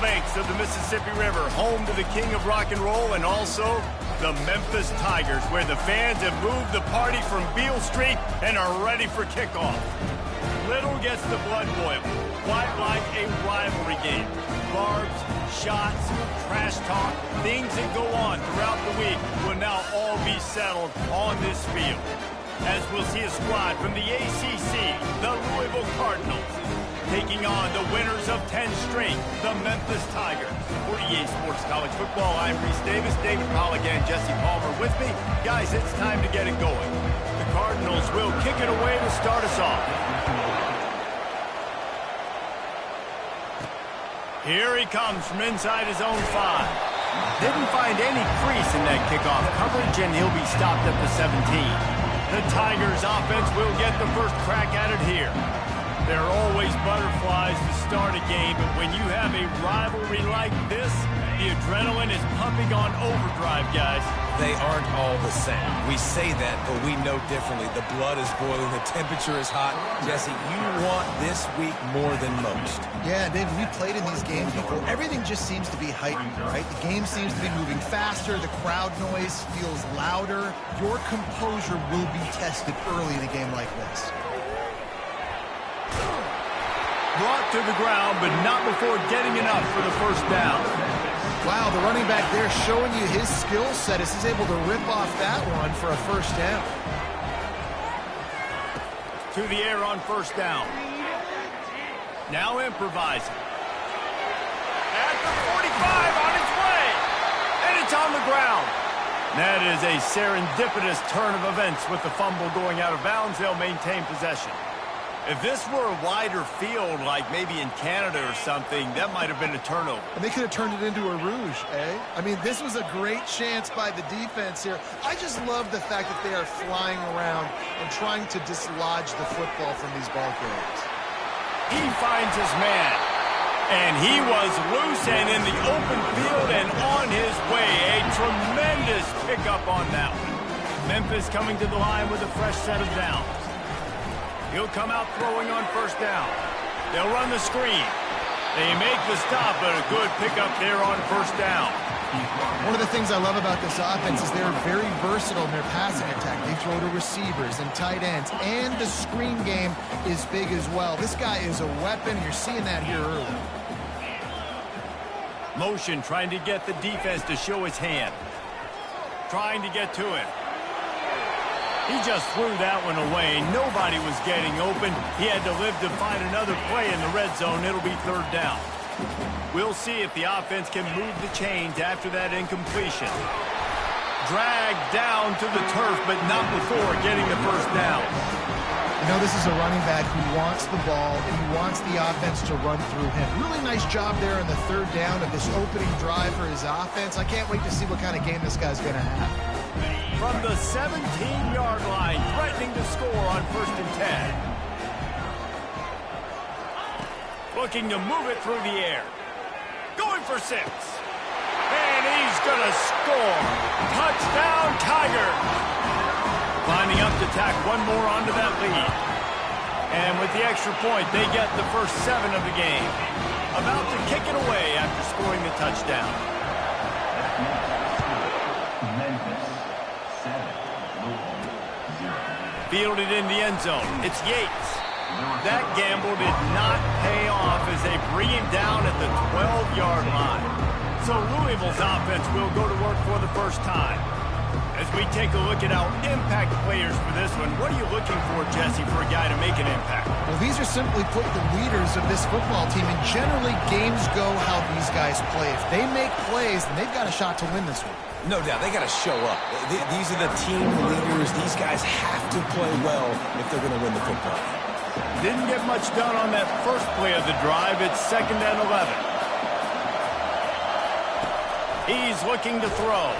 banks of the Mississippi River, home to the king of rock and roll and also the Memphis Tigers, where the fans have moved the party from Beale Street and are ready for kickoff. Little gets the blood boiling, quite like a rivalry game. Barbs, shots, trash talk, things that go on throughout the week will now all be settled on this field. As we'll see a squad from the ACC, the Louisville Cardinals, taking on the winners of 10 straight, the Memphis Tigers. For EA Sports College Football, I'm Reese Davis, David Pollack, and Jesse Palmer with me. Guys, it's time to get it going. The Cardinals will kick it away to start us off. Here he comes from inside his own 5. Didn't find any crease in that kickoff coverage, and he'll be stopped at the 17. The Tigers offense will get the first crack at it here. There are always butterflies to start a game, but when you have a rivalry like this, the adrenaline is pumping on overdrive, guys. They aren't all the same. We say that, but we know differently. The blood is boiling. The temperature is hot. Jesse, you want this week more than most. Yeah, David, we played in these games before. Everything just seems to be heightened, right? The game seems to be moving faster. The crowd noise feels louder. Your composure will be tested early in a game like this. Brought to the ground, but not before getting enough for the first down. Wow, the running back there showing you his skill set as he's able to rip off that one for a first down. To the air on first down. Now improvising. At the 45 on its way. And it's on the ground. That is a serendipitous turn of events with the fumble going out of bounds. They'll maintain possession. If this were a wider field, like maybe in Canada or something, that might have been a turnover. And they could have turned it into a rouge, eh? I mean, this was a great chance by the defense here. I just love the fact that they are flying around and trying to dislodge the football from these ball carriers. He finds his man. And he was loose and in the open field and on his way. A tremendous pickup on that one. Memphis coming to the line with a fresh set of downs. He'll come out throwing on first down. They'll run the screen. They make the stop, but a good pickup there on first down. One of the things I love about this offense is they're very versatile in their passing attack. They throw to receivers and tight ends, and the screen game is big as well. This guy is a weapon. You're seeing that here early. Motion trying to get the defense to show his hand. Trying to get to it. He just threw that one away. Nobody was getting open. He had to live to find another play in the red zone. It'll be third down. We'll see if the offense can move the chains after that incompletion. Dragged down to the turf, but not before getting the first down. You know, this is a running back who wants the ball, and he wants the offense to run through him. Really nice job there on the third down of this opening drive for his offense. I can't wait to see what kind of game this guy's going to have. From the 17-yard line, threatening to score on 1st and 10. Looking to move it through the air. Going for 6. And he's going to score. Touchdown, Tigers. Lining up to tack one more onto that lead. And with the extra point, they get the first 7 of the game. About to kick it away after scoring the touchdown. Fielded in the end zone. It's Yates. That gamble did not pay off as they bring him down at the 12-yard line. So Louisville's offense will go to work for the first time. As we take a look at our impact players for this one, what are you looking for, Jesse, for a guy to make an impact? Well, these are simply put the leaders of this football team, and generally games go how these guys play. If they make plays, then they've got a shot to win this one. No doubt, they got to show up. These are the team leaders. These guys have to play well if they're going to win the football. Didn't get much done on that first play of the drive. It's 2nd and 11. He's looking to throw.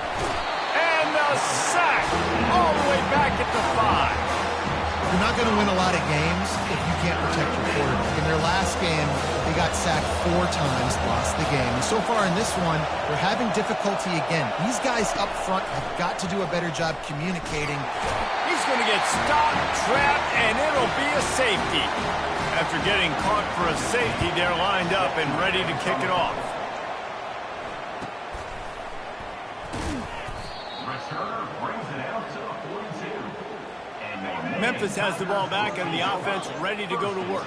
And a sack all the way back at the 5. You're not going to win a lot of games if you can't protect your quarterback. In their last game, they got sacked 4 times, lost the game. And so far in this one, they're having difficulty again. These guys up front have got to do a better job communicating. He's going to get stopped, trapped, and it'll be a safety. After getting caught for a safety, they're lined up and ready to kick it off. Memphis has the ball back and the offense ready to go to work.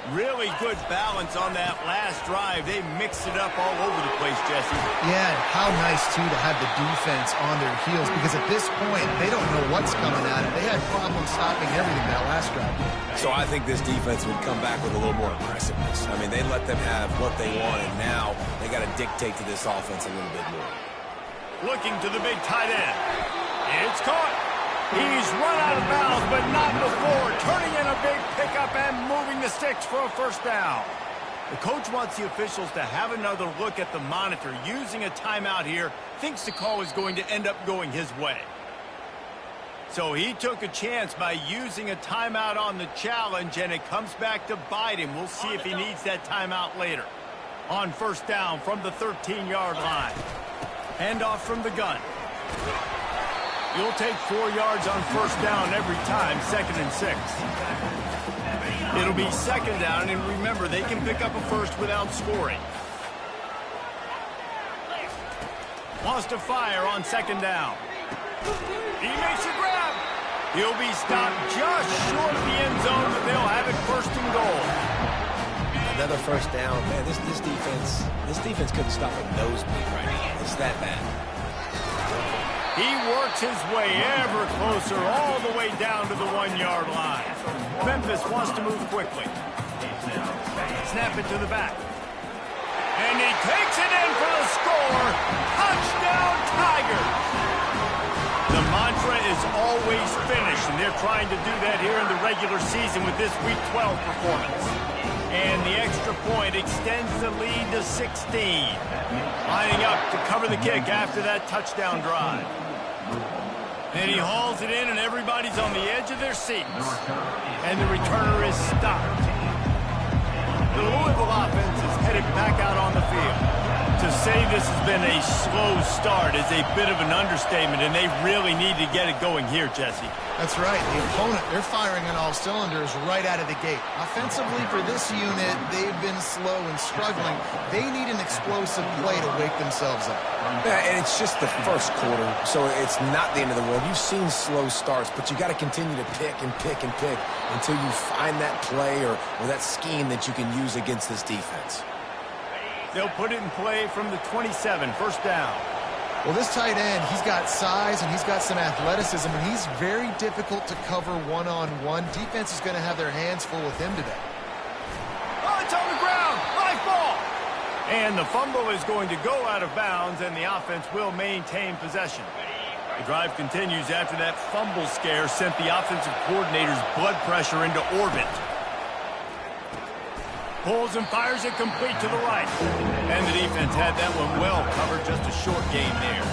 Really good balance on that last drive. They mixed it up all over the place, Jesse. Yeah, how nice, too, to have the defense on their heels, because at this point, they don't know what's coming at them. They had problems stopping everything that last drive. So I think this defense would come back with a little more aggressiveness. I mean, they let them have what they wanted. Now they got to dictate to this offense a little bit more. Looking to the big tight end. It's caught. He's run out of bounds, but not before. Turning in a big pickup and moving the sticks for a first down. The coach wants the officials to have another look at the monitor. Using a timeout here, thinks the call is going to end up going his way. So he took a chance by using a timeout on the challenge, and it comes back to bite him. We'll see if he needs that timeout later. On first down from the 13-yard line. Handoff from the gun. You'll take 4 yards on first down every time, 2nd and 6. It'll be 2nd down, and remember, they can pick up a first without scoring. Wants to fire on 2nd down. He makes a grab. He'll be stopped just short of the end zone, but they'll have it 1st and goal. Another first down. Man, this defense couldn't stop a nosebleed right now. It's that bad. He works his way ever closer all the way down to the 1-yard line. Memphis wants to move quickly. Snap it to the back. And he takes it in for the score. Touchdown, Tigers! The mantra is always finish, and they're trying to do that here in the regular season with this Week 12 performance. And the extra point extends the lead to 16. Lining up to cover the kick after that touchdown drive. And he hauls it in, and everybody's on the edge of their seats. And the returner is stopped. The Louisville offense is headed back out on the field. To say this has been a slow start is a bit of an understatement, and they really need to get it going here, Jesse. That's right. The opponent, they're firing on all cylinders right out of the gate. Offensively, for this unit, they've been slow and struggling. They need an explosive play to wake themselves up. Yeah, and it's just the first quarter, so it's not the end of the world. You've seen slow starts, but you got to continue to pick and pick and pick until you find that play or that scheme that you can use against this defense. They'll put it in play from the 27, first down. Well, this tight end, he's got size and he's got some athleticism, and he's very difficult to cover one-on-one. Defense is going to have their hands full with him today. Oh, it's on the ground. Live ball. And the fumble is going to go out of bounds, and the offense will maintain possession. The drive continues after that fumble scare sent the offensive coordinator's blood pressure into orbit. Pulls and fires it complete to the right. And the defense had that one well covered, just a short gain there.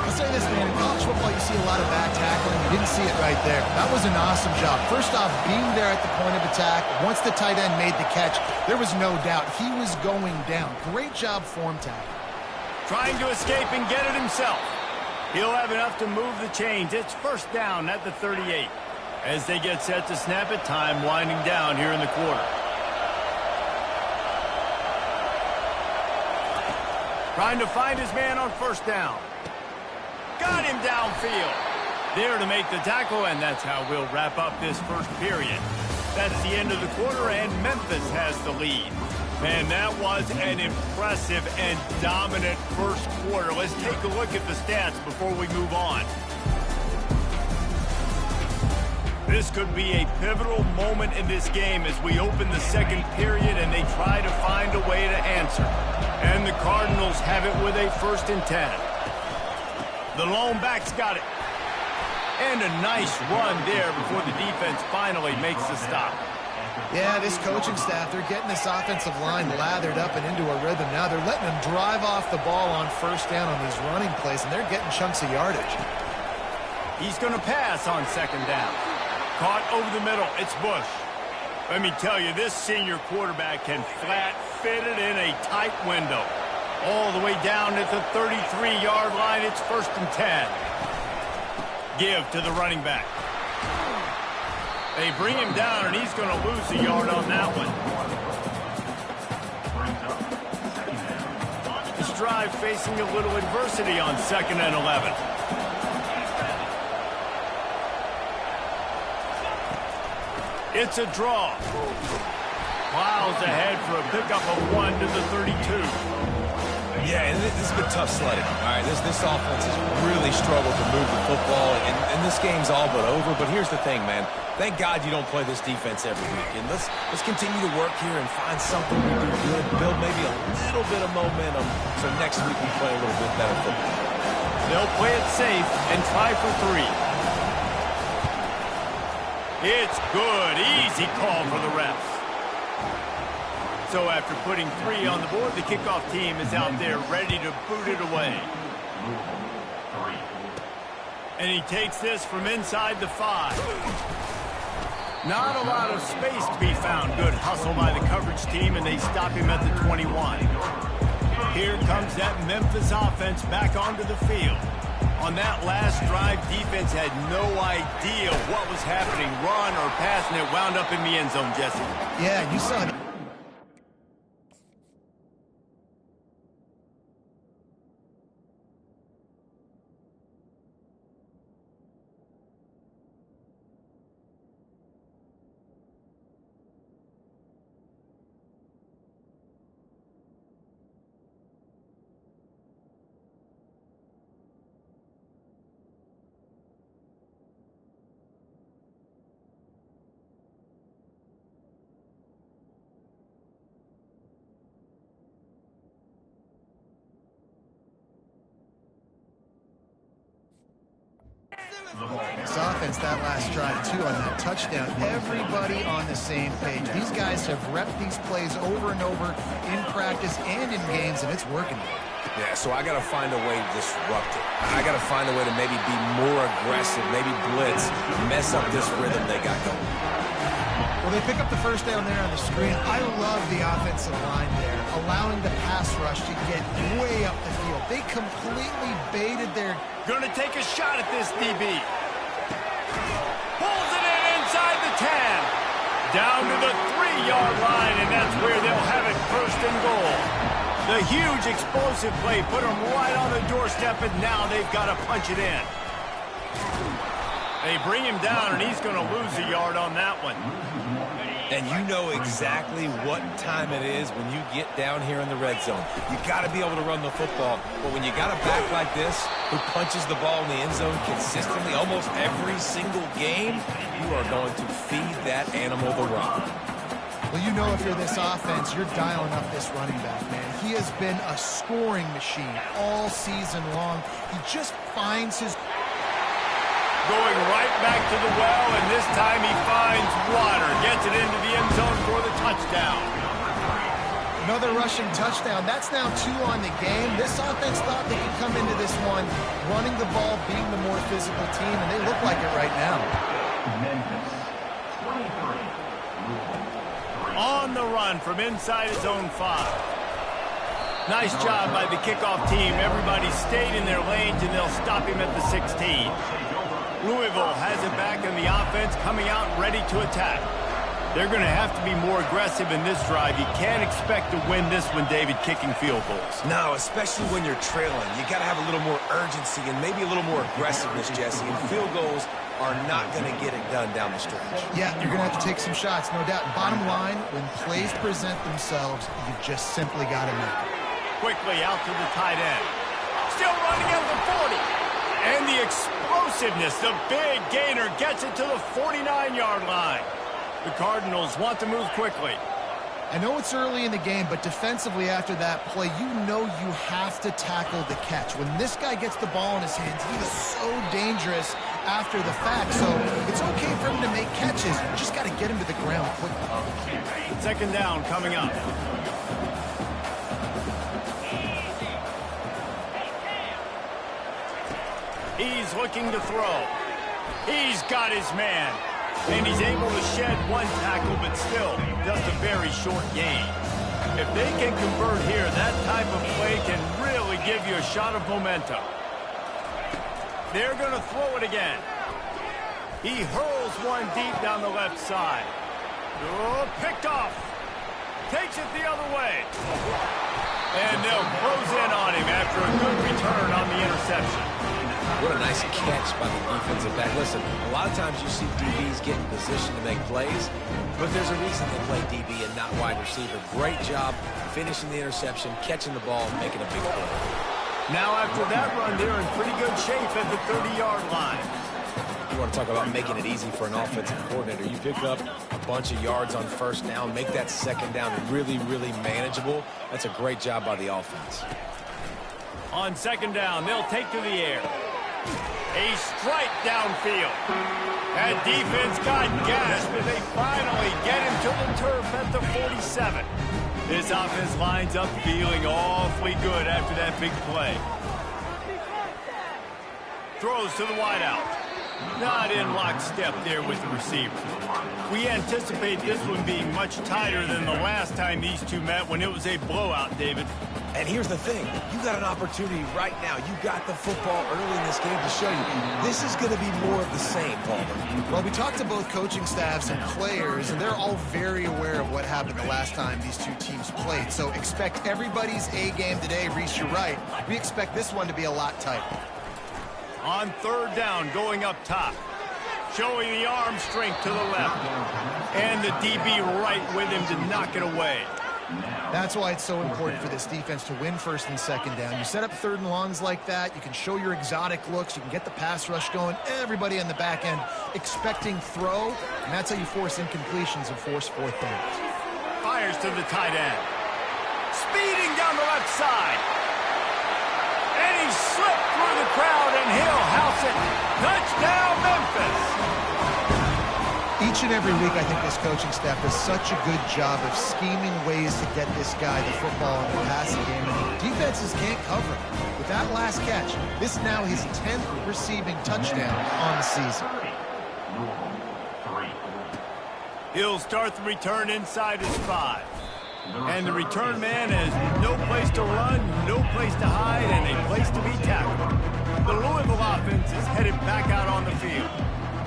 I'll say this, man, in college football you see a lot of back tackling. You didn't see it right there. That was an awesome job. First off, being there at the point of attack. Once the tight end made the catch, there was no doubt he was going down. Great job form tackle. Trying to escape and get it himself. He'll have enough to move the chains. It's first down at the 38. As they get set to snap it, time winding down here in the quarter. Trying to find his man on first down. Got him downfield. There to make the tackle, and that's how we'll wrap up this first period. That's the end of the quarter, and Memphis has the lead. Man, that was an impressive and dominant first quarter. Let's take a look at the stats before we move on. This could be a pivotal moment in this game as we open the second period and they try to find a way to answer. And the Cardinals have it with a 1st and 10. The lone back's got it. And a nice run there before the defense finally makes the stop. Yeah, this coaching staff, they're getting this offensive line lathered up and into a rhythm. Now they're letting them drive off the ball on first down on these running plays, and they're getting chunks of yardage. He's going to pass on 2nd down. Caught over the middle. It's Bush. Let me tell you, this senior quarterback can flat fit it in a tight window. All the way down at the 33-yard line. It's 1st and 10. Give to the running back. They bring him down, and he's going to lose a yard on that one. This drive facing a little adversity on 2nd and 11. It's a draw. Plows ahead for a pickup of 1 to the 32. Yeah, and this has been tough sledding. All right, this offense has really struggled to move the football, and this game's all but over. But here's the thing, man. Thank God you don't play this defense every week. And let's continue to work here and find something we do good, build maybe a little bit of momentum so next week we play a little bit better football. They'll play it safe and try for 3. It's good. Easy call for the refs. So after putting 3 on the board, the kickoff team is out there ready to boot it away. And he takes this from inside the 5. Not a lot of space to be found. Good hustle by the coverage team, and they stop him at the 21. Here comes that Memphis offense back onto the field. On that last drive, defense had no idea what was happening. Run or pass, and it wound up in the end zone, Jesse. Yeah, you saw it. This offense, that last drive, too, on that touchdown, everybody on the same page. These guys have repped these plays over and over in practice and in games, and it's working. Yeah, so I got to find a way to disrupt it. I got to find a way to maybe be more aggressive, maybe blitz, mess up this rhythm they got going. Well, they pick up the first down there on the screen. I love the offensive line there, allowing the pass rush to get way up the field. They completely baited their... Going to take a shot at this DB. Pulls it in inside the 10. Down to the 3-yard line, and that's where they'll have it, 1st and goal. The huge explosive play put them right on the doorstep, and now they've got to punch it in. They bring him down, and he's going to lose a yard on that one. And you know exactly what time it is when you get down here in the red zone. You got to be able to run the football. But when you got a back like this who punches the ball in the end zone consistently almost every single game, you are going to feed that animal the rock. Well, you know if you're this offense, you're dialing up this running back, man. He has been a scoring machine all season long. He just finds his... Going right back to the well, and this time he finds water. Gets it into the end zone for the touchdown. Another rushing touchdown. That's now 2 on the game. This offense thought they could come into this one running the ball, being the more physical team, and they look like it right now. On the run from inside his own 5. Nice job by the kickoff team. Everybody stayed in their lanes, and they'll stop him at the 16. Louisville has it back in the offense, coming out ready to attack. They're going to have to be more aggressive in this drive. You can't expect to win this one, David, kicking field goals. No, especially when you're trailing. You got to have a little more urgency and maybe a little more aggressiveness, Jesse. And field goals are not going to get it done down the stretch. Yeah, you're going to have to take some shots, no doubt. Bottom line, when plays present themselves, you just simply got to make it. Quickly out to the tight end. Still running out the 40. And the explosiveness, the big gainer gets it to the 49-yard line. The Cardinals want to move quickly. I know it's early in the game, but defensively after that play, you know you have to tackle the catch. When this guy gets the ball in his hands, he is so dangerous after the fact. So it's okay for him to make catches. You just got to get him to the ground quickly. 2nd down coming up. He's looking to throw. He's got his man. And he's able to shed 1 tackle, but still just a very short gain. If they can convert here, that type of play can really give you a shot of momentum. They're going to throw it again. He hurls one deep down the left side. Oh, picked off. Takes it the other way. And they'll close in on him after a good return on the interception. What a nice catch by the defensive back. Listen, a lot of times you see DBs get in position to make plays, but there's a reason they play DB and not wide receiver. Great job finishing the interception, catching the ball, and making a big play. Now after that run, they're in pretty good shape at the 30-yard line. You want to talk about making it easy for an offensive coordinator. You pick up a bunch of yards on first down, make that second down really, really manageable. That's a great job by the offense. On second down, they'll take to the air. A strike downfield. That defense got gassed, but they finally get him to the turf at the 47. This offense lines up feeling awfully good after that big play. Throws to the wideout. Not in lockstep there with the receiver. We anticipate this one being much tighter than the last time these two met when it was a blowout, David. And here's the thing. You got an opportunity right now. You got the football early in this game to show you. This is going to be more of the same, Palmer. Well, we talked to both coaching staffs and players, and they're all very aware of what happened the last time these two teams played. So expect everybody's A game today. Reese, you're right. We expect this one to be a lot tighter. On third down, going up top. Showing the arm strength to the left. And the DB right with him to knock it away. That's why it's so important for this defense to win first and second down. You set up third and longs like that. You can show your exotic looks. You can get the pass rush going. Everybody on the back end expecting throw. And that's how you force incompletions and force fourth downs. Fires to the tight end. Speeding down the left side. And he slipped through the crowd, and he'll house it. Touchdown, Memphis. Each and every week, I think this coaching staff does such a good job of scheming ways to get this guy the football in the passing game, and defenses can't cover it. With that last catch, this is now his 10th receiving touchdown on the season. He'll start the return inside his 5. And the return man has no place to run, no place to hide, and a place to be tackled. The Louisville offense is headed back out on the field.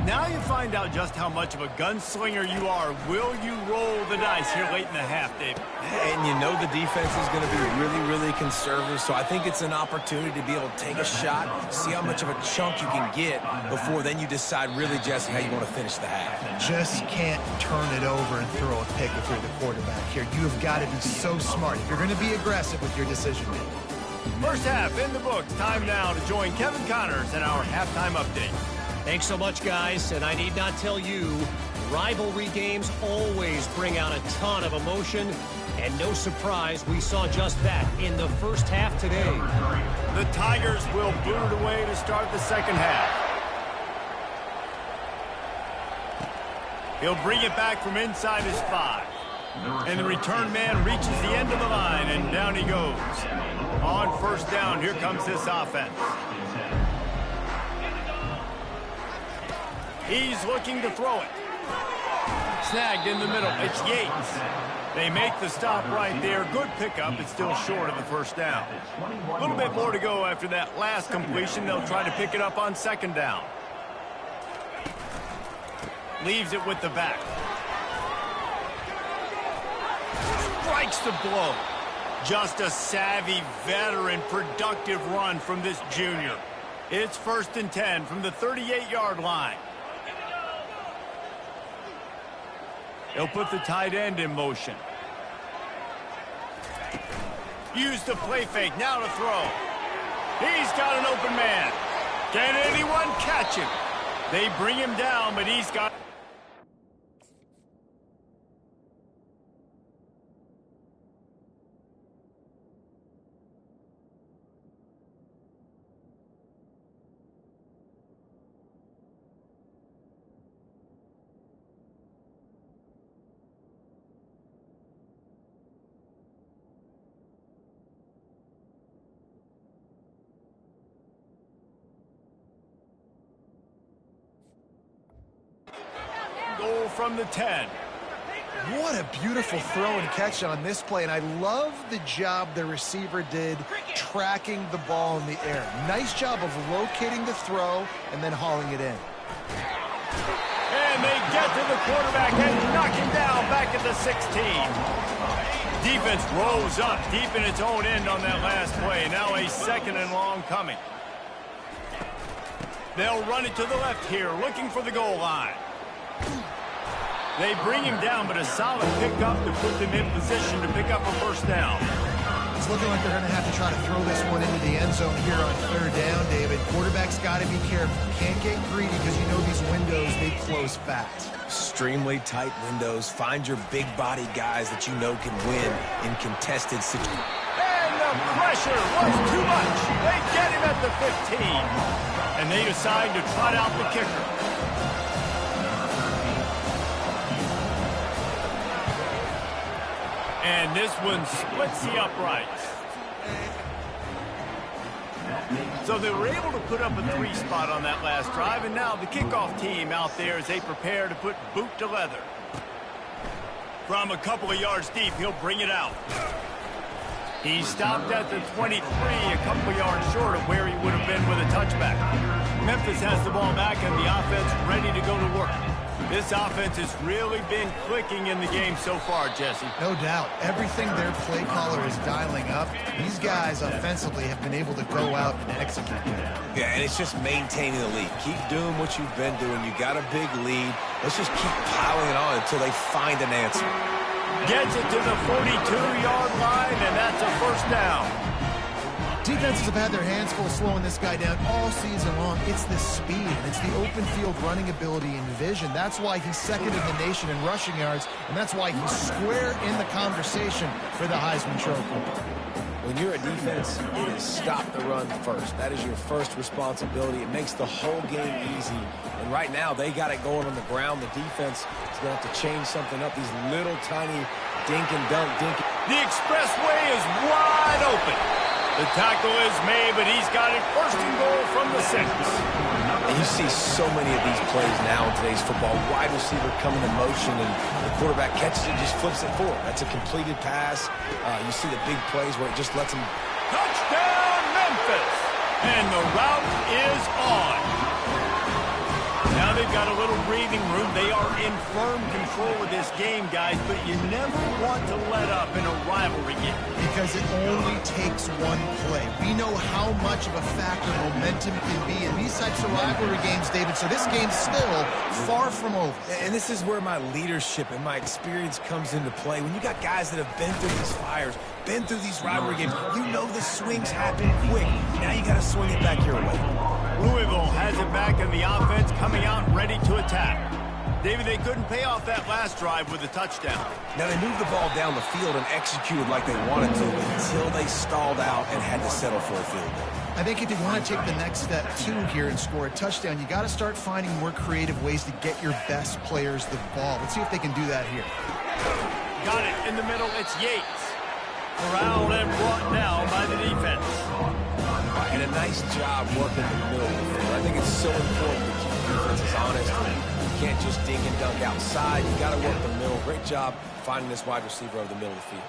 Now you find out just how much of a gunslinger you are. Will you roll the dice here late in the half, David? And you know the defense is going to be really, really conservative, so I think it's an opportunity to be able to take a shot, see how much of a chunk you can get before then you decide really just how you want to finish the half. Just can't turn it over and throw a pick if you're the quarterback here. You have got to be so smart if you're going to be aggressive with your decision-making. First half in the books. Time now to join Kevin Connors in our halftime update. Thanks so much, guys, and I need not tell you, rivalry games always bring out a ton of emotion, and no surprise, we saw just that in the first half today. The Tigers will boot it away to start the second half. He'll bring it back from inside his 5. And the return man reaches the end of the line, and down he goes. On first down, here comes this offense. He's looking to throw it. Snagged in the middle. It's Yates. They make the stop right there. Good pickup. It's still short of the first down. A little bit more to go after that last completion. They'll try to pick it up on second down. Leaves it with the back. Strikes the blow. Just a savvy, veteran, productive run from this junior. It's 1st and 10 from the 38-yard line. They'll put the tight end in motion. Use the play fake. Now to throw. He's got an open man. Can anyone catch him? They bring him down, but he's got... Goal from the 10. What a beautiful throw and catch on this play, and I love the job the receiver did tracking the ball in the air. Nice job of locating the throw and then hauling it in. And they get to the quarterback and knock him down back at the 16. Defense rose up deep in its own end on that last play. Now a 2nd and long coming. They'll run it to the left here, looking for the goal line. They bring him down, but a solid pickup to put them in position to pick up a first down. It's looking like they're going to have to try to throw this one into the end zone here on third down, David. Quarterback's got to be careful. Can't get greedy because you know these windows, they close fast. Extremely tight windows. Find your big body guys that you know can win in contested situations. And the pressure was too much. They get him at the 15. And they decide to trot out the kicker. And this one splits the uprights. So they were able to put up a 3 spot on that last drive, and now the kickoff team out there as they prepare to put boot to leather. From a couple of yards deep, he'll bring it out. He stopped at the 23, a couple of yards short of where he would have been with a touchback. Memphis has the ball back and the offense ready to go to work. This offense has really been clicking in the game so far, Jesse. No doubt. Everything their play caller is dialing up, these guys offensively have been able to go out and execute that. Yeah, and it's just maintaining the lead. Keep doing what you've been doing. You got a big lead. Let's just keep piling it on until they find an answer. Gets it to the 42-yard line, and that's a first down. Defenses have had their hands full slowing this guy down all season long. It's the speed, and it's the open field running ability and vision. That's why he's second in the nation in rushing yards, and that's why he's square in the conversation for the Heisman Trophy. When you're a defense, it is stop the run first. That is your first responsibility. It makes the whole game easy. And right now, they got it going on the ground. The defense is going to have to change something up. These little tiny dink and dunk, The expressway is wide open. The tackle is made, but he's got it first and goal from the 6. And you see so many of these plays now in today's football. Wide receiver coming in motion, and the quarterback catches it and just flips it forward. That's a completed pass. You see the big plays where it just lets him. Touchdown, Memphis! And the route is on. Now they've got a little breathing room. They are in firm control of this game, guys, but you never want to let up in a rivalry game. Because it only takes one play. We know how much of a factor momentum can be in these types of rivalry games, David, so this game's still far from over. And this is where my leadership and my experience comes into play. When you got guys that have been through these fires, been through these rivalry games, you know the swings happen quick. Now you got to swing it back your way. Louisville has it back, and the offense coming out ready to attack. David, they couldn't pay off that last drive with a touchdown. Now, they moved the ball down the field and executed like they wanted to until they stalled out and had to settle for a field goal. I think if you want to take the next step, too, here and score a touchdown, you got to start finding more creative ways to get your best players the ball. Let's see if they can do that here. Got it in the middle. It's Yates. Corralled and brought down by the defense. And a nice job working in the middle of the field. I think it's so important to keep defenses honest. You can't just dink and dunk outside. You got to work the middle. Great job finding this wide receiver over the middle of the field.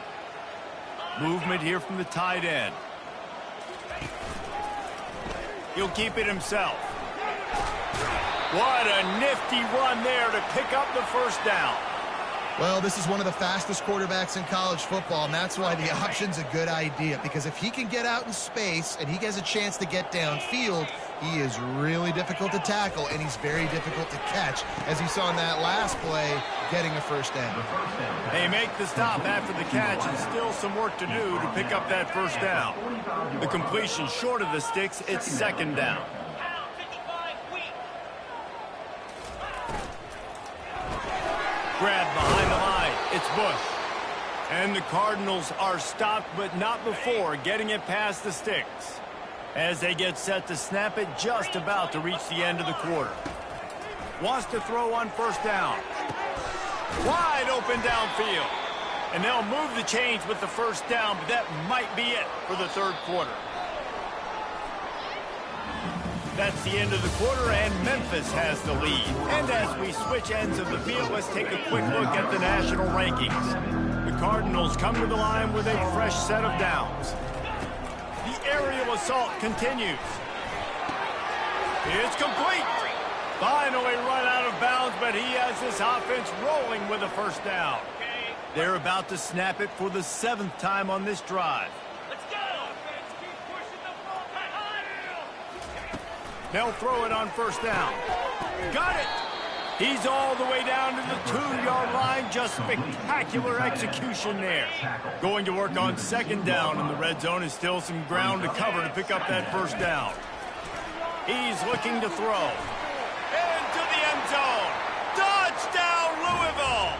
Movement here from the tight end. He'll keep it himself. What a nifty run there to pick up the first down. Well, this is one of the fastest quarterbacks in college football, and that's why the option's a good idea. Because if he can get out in space and he has a chance to get downfield, he is really difficult to tackle, and he's very difficult to catch, as you saw in that last play, getting a first down. They make the stop after the catch, and still some work to do to pick up that first down. The completion short of the sticks, it's second down. Grab behind the line. It's Bush. And the Cardinals are stopped, but not before getting it past the sticks. As they get set to snap it, just about to reach the end of the quarter. Wants to throw on first down. Wide open downfield. And they'll move the chains with the first down, but that might be it for the third quarter. That's the end of the quarter, and Memphis has the lead. And as we switch ends of the field, let's take a quick look at the national rankings. The Cardinals come to the line with a fresh set of downs. The aerial assault continues. It's complete. Finally run out of bounds, but he has this offense rolling with a first down. They're about to snap it for the 7th time on this drive. They'll throw it on first down. Got it. He's all the way down to the 2-yard line. Just spectacular execution there. Going to work on second down in the red zone. Is still some ground to cover to pick up that first down. He's looking to throw. Into the end zone. Touchdown, Louisville!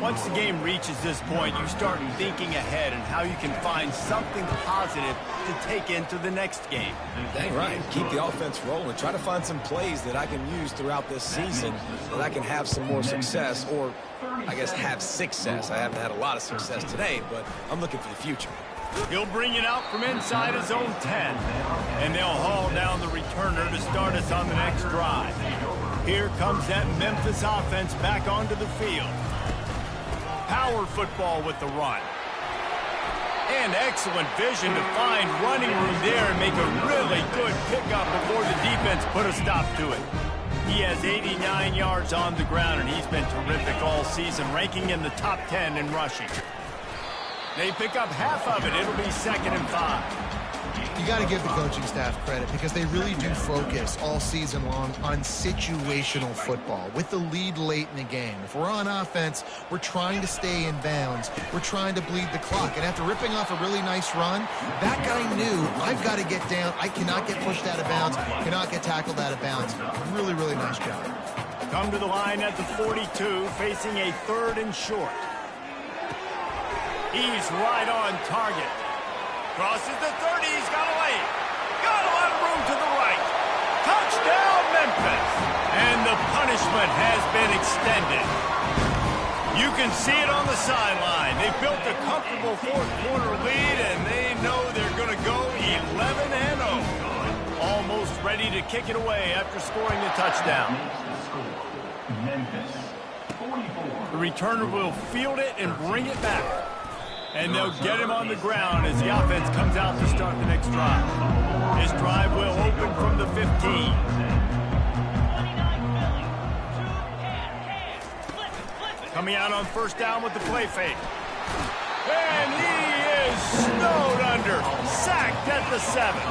Once the game reaches this point, you start thinking ahead and how you can find something positive to take into the next game. Dang right. Keep the offense rolling. Try to find some plays that I can use throughout this season that I can have some more success, or I guess have success. I haven't had a lot of success today, but I'm looking for the future. He'll bring it out from inside his own 10. And they'll haul down the returner to start us on the next drive. Here comes that Memphis offense back onto the field. Power football with the run. And excellent vision to find running room there and make a really good pickup before the defense put a stop to it. He has 89 yards on the ground, and he's been terrific all season, ranking in the top 10 in rushing. They pick up half of it. It'll be 2nd and 5. You got to give the coaching staff credit because they really do focus all season long on situational football with the lead late in the game. If we're on offense, we're trying to stay in bounds. We're trying to bleed the clock. And after ripping off a really nice run, that guy knew, I've got to get down. I cannot get pushed out of bounds, cannot get tackled out of bounds. Really, really nice job. Come to the line at the 42, facing a 3rd and short. He's right on target. Crosses the 30, he's got a lane. Got a lot of room to the right. Touchdown, Memphis. And the punishment has been extended. You can see it on the sideline. They built a comfortable 4th-quarter lead, and they know they're going to go 11-0. Almost ready to kick it away after scoring the touchdown. The returner will field it and bring it back. And they'll get him on the ground as the offense comes out to start the next drive. His drive will open from the 15. Coming out on first down with the play fake. And he is snowed under. Sacked at the 7.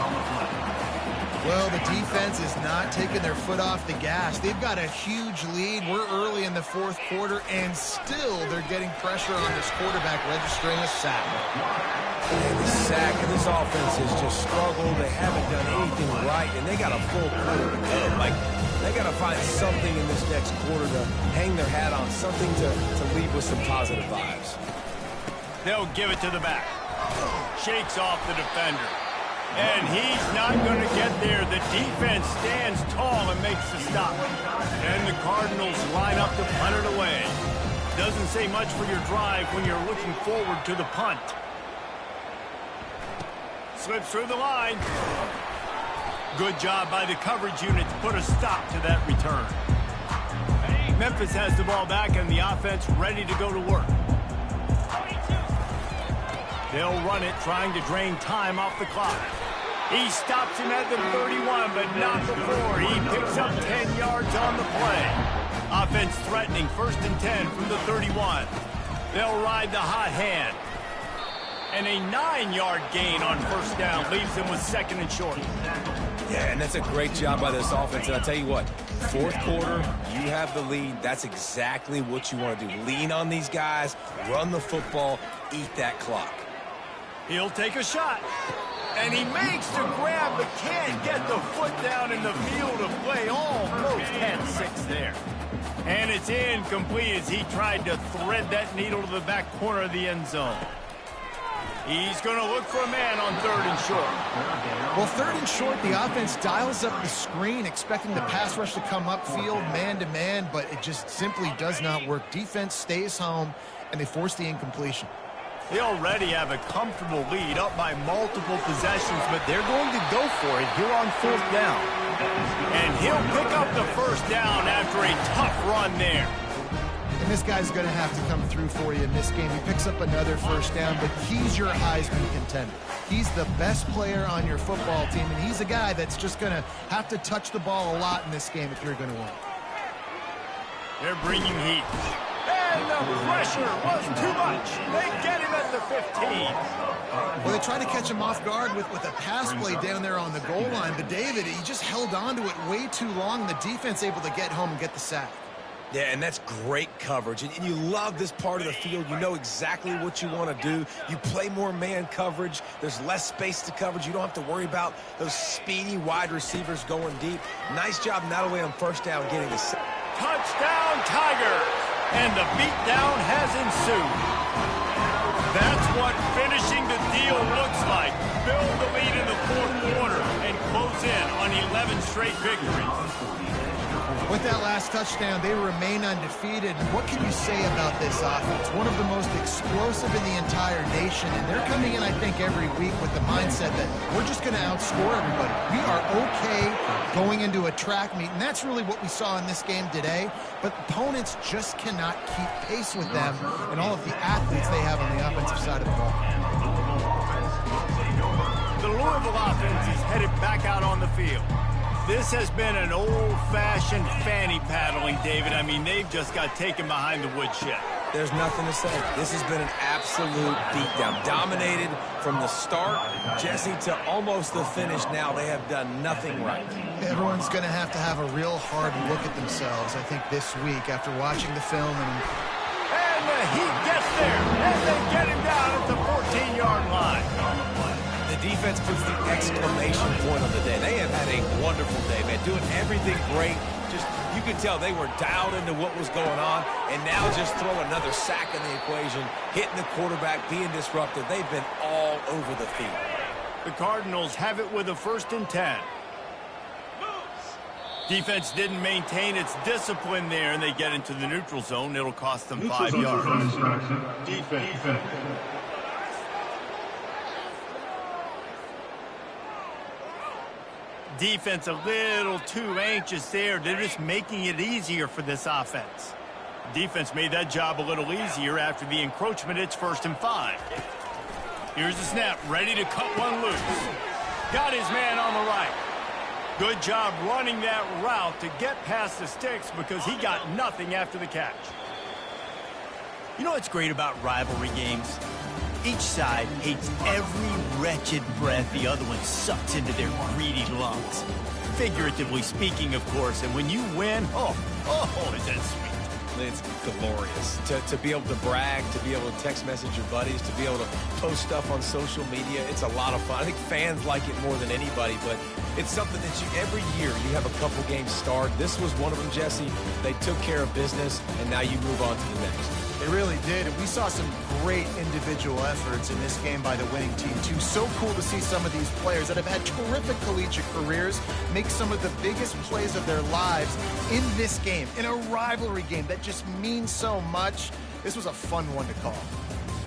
Well, the defense is not taking their foot off the gas. They've got a huge lead. We're early in the 4th quarter, and still they're getting pressure on this quarterback, registering a sack. And the sack, and this offense has just struggled. They haven't done anything right, and they got a full quarter to go. Like, they got to find something in this next quarter to hang their hat on, something to leave with some positive vibes. They'll give it to the back. Shakes off the defender. And he's not going to get there. The defense stands tall and makes the stop. And the Cardinals line up to punt it away. Doesn't say much for your drive when you're looking forward to the punt. Slips through the line. Good job by the coverage unit to put a stop to that return. Memphis has the ball back and the offense ready to go to work. They'll run it, trying to drain time off the clock. He stops him at the 31, but not before. He picks up 10 yards on the play. Offense threatening 1st and 10 from the 31. They'll ride the hot hand. And a 9-yard gain on first down leaves them with 2nd and short. Yeah, and that's a great job by this offense. And I'll tell you what, 4th quarter, you have the lead. That's exactly what you want to do. Lean on these guys, run the football, eat that clock. He'll take a shot. And he makes the grab, but can't get the foot down in the field of play. Almost had 6 there. And it's incomplete as he tried to thread that needle to the back corner of the end zone. He's going to look for a man on 3rd and short. Well, 3rd and short, the offense dials up the screen, expecting the pass rush to come upfield man-to-man, but it just simply does not work. Defense stays home, and they force the incompletion. They already have a comfortable lead up by multiple possessions, but they're going to go for it here on 4th down. And he'll pick up the first down after a tough run there. And this guy's going to have to come through for you in this game. He picks up another first down, but he's your Heisman contender. He's the best player on your football team, and he's a guy that's just going to have to touch the ball a lot in this game if you're going to win. They're bringing heat. And the pressure was too much. They get him at the 15. Well, they tried to catch him off guard with a pass play down there on the goal line, but David, he just held on to it way too long. The defense able to get home and get the sack. Yeah, and that's great coverage. And you love this part of the field. You know exactly what you want to do. You play more man coverage. There's less space to coverage. You don't have to worry about those speedy wide receivers going deep. Nice job not only on first down getting the sack. Touchdown, Tigers! And the beatdown has ensued. That's what finishing the deal looks like. Build the lead in the fourth quarter and close in on 11 straight victories. With that last touchdown, they remain undefeated. What can you say about this offense? One of the most explosive in the entire nation, and they're coming in, I think, every week with the mindset that we're just going to outscore everybody. We are okay going into a track meet, and that's really what we saw in this game today. But opponents just cannot keep pace with them and all of the athletes they have on the offensive side of the ball. The Louisville offense is headed back out on the field. This has been an old-fashioned fanny paddling, David. I mean, they've just got taken behind the woodshed. There's nothing to say. This has been an absolute beatdown. Dominated from the start, Jesse, to almost the finish now. They have done nothing right. Everyone's going to have a real hard look at themselves, I think, this week after watching the film. And the Heat gets there, and they get him down at the 14-yard line. The defense puts the exclamation point on the day. They have had a wonderful day, man. Doing everything great. Just, you could tell they were dialed into what was going on, and now just throw another sack in the equation, hitting the quarterback, being disruptive. They've been all over the field. The Cardinals have it with a 1st and 10. Defense didn't maintain its discipline there, and they get into the neutral zone. It'll cost them 5 yards. Defense. Defense a little too anxious there. They're just making it easier for this offense. Defense made that job a little easier after the encroachment. It's 1st and 5. Here's the snap, ready to cut one loose. Got his man on the right. Good job running that route to get past the sticks because he got nothing after the catch. You know what's great about rivalry games? Each side hates every wretched breath the other one sucks into their greedy lungs. Figuratively speaking, of course, and when you win, oh, is that sweet. It's glorious to be able to brag, to be able to text message your buddies, to be able to post stuff on social media. It's a lot of fun. I think fans like it more than anybody, but it's something that every year you have a couple games start. This was one of them, Jesse. They took care of business, and now you move on to the next. They really did, and we saw some great individual efforts in this game by the winning team, too. So cool to see some of these players that have had terrific collegiate careers make some of the biggest plays of their lives in this game, in a rivalry game that just means so much. This was a fun one to call.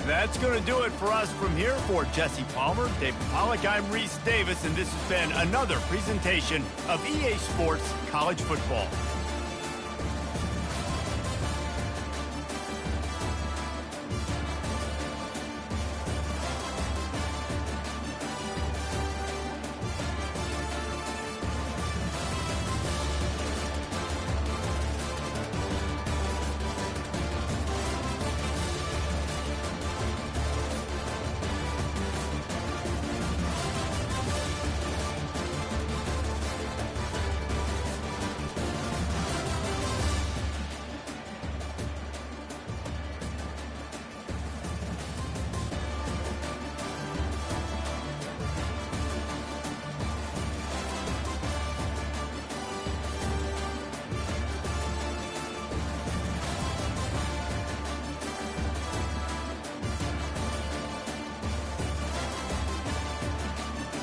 That's going to do it for us from here. For Jesse Palmer, David Pollack, I'm Reese Davis, and this has been another presentation of EA Sports College Football.